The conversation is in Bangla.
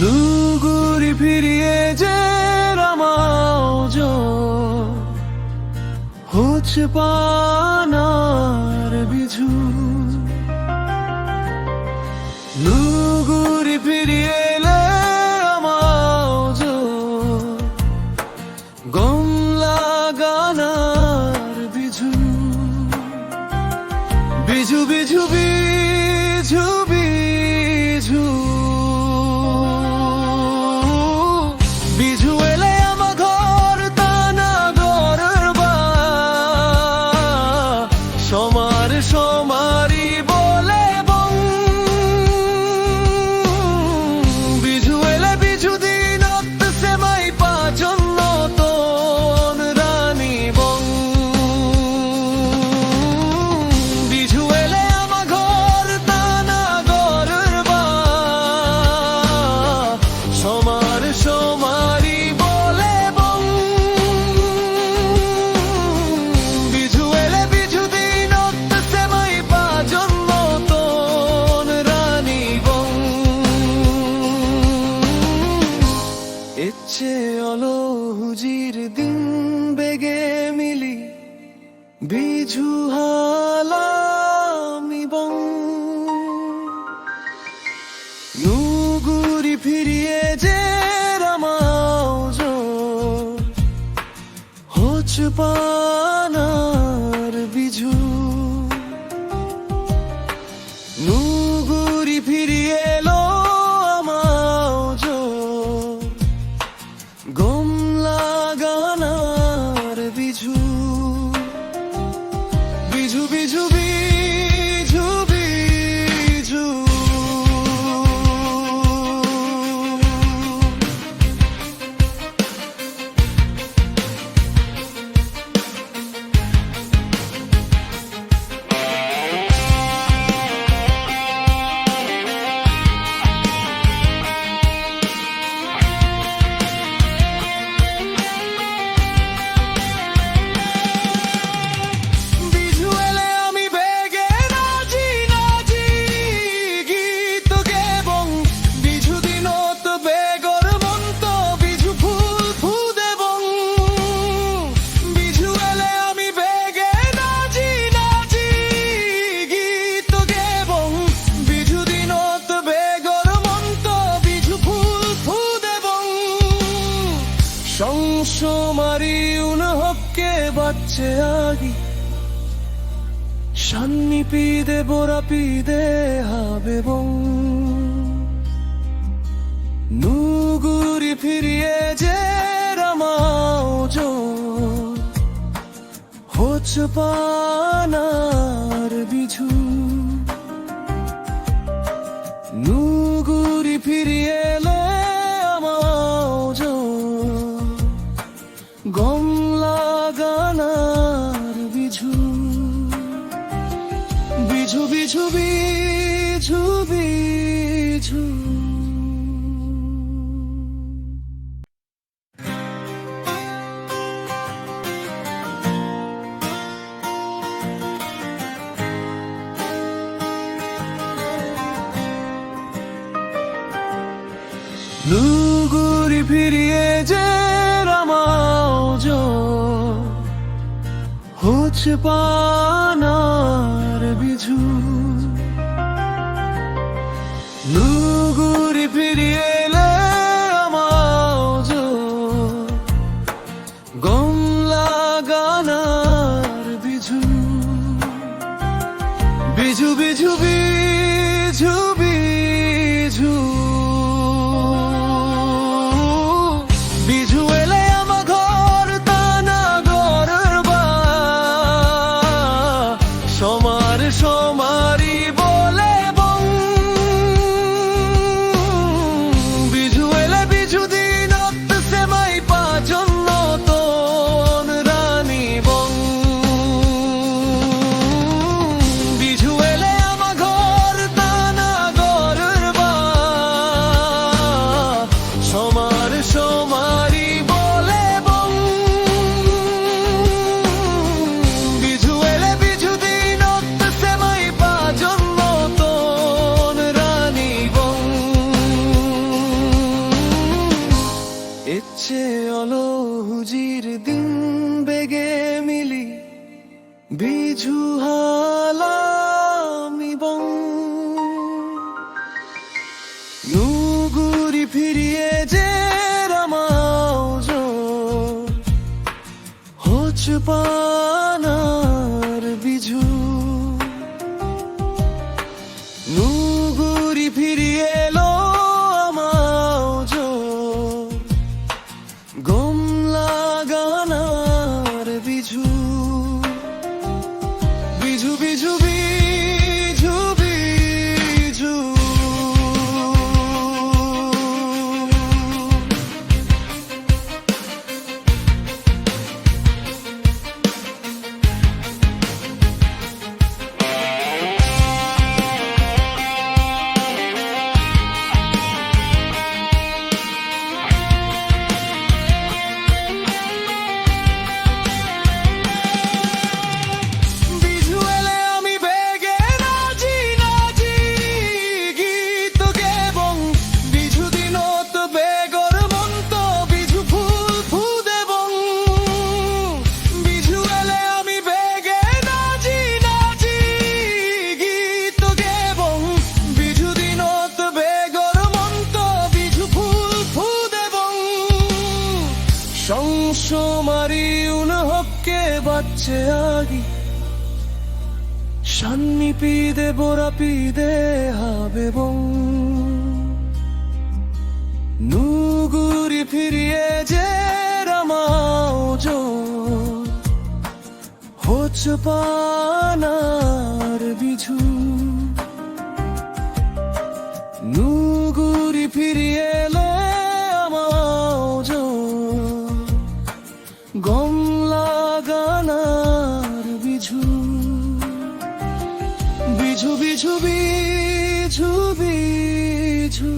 누구리 ফিরিয়ে যে রামাও হচ্ছে পানার বিঝু 누구리 ফিরিয়ে রামাও গম লাগানার বিঝু বিঝু বিঝু বিঝু বিঝু বিঝু এলে আমার ঘর টানা ঘরের বা সমার সমারি বলে বং বিঝু এলে বিঝু দিনত সেমাই পাচন নতন রানী বং বিঝু এলে আমার ঘর টানা ঘরের বা সমার সমারি বলে বং বিঝু এলে বিঝু দিনত সেমাই পাচন নতন রানী বং ইচ্ছে অলো হুজির দিন বেগে মিলি বিঝু হালামি বং 누구리 ফিরিয়ে যে রামাও হচ্ছে পানার বিঝু 누구리 ফিরিয়ে এলো আমাও গম লাগানার বিঝু বিঝু বিঝু বিঝু বিঝু বিঝু এলে আমি বেগে নাচি নাচি গীত গেবং বিঝু দিনত বেগর মন্ত বিঝু ফুল ফুদেবং বিঝু এলে আমি বেগে নাচি নাচি গীত গেবং বিঝু দিনত বেগর মন্ত বিঝু ফুল ফুদেবং সংসমারি উনহকে বাচ্চে আগি শান্নি পিদে বোরা পিদে হবে বং 누구리 ফিরিয়ে যে রামাও হচ্ছে পানার বিঝু 누구리 ফিরিয়ে এলে আমাও গম লাগানার বিঝু বিঝু বিঝু বিঝু বিঝু 누구리 ফিরিয়ে যে রামাও হচ্ছে পানার বিঝু 누구리 ফিরিয়ে এলে আমাও গম লাগানার বিঝু বিঝু বিঝু বিঝু বিঝু বিঝু এলে আমার ঘর টানা ঘরের বা সমার সমার ইচ্ছে অলো হুজির দিন বেগে মিলি বিঝু হালামি বং নুগুরি ফিরিয়ে যে রামাউজ হোচ পানার বিঝু নুগুরি ফিরিয়ে এলো আমাউজ গম লাগানার বিঝু বিঝু বিঝু বিঝু বিঝু সংসমারি উন হকে বাচ্চে আগি শান্নি পিদে বোরা পিদে হবে বং নুগুরি ফিরিয়ে যে রামাউজ হোচ পানার বিঝু নুগুরি ফিরিয়ে এলে আমাউজ গম লাগানার বিঝু বিঝু বিঝু বিঝু বিঝু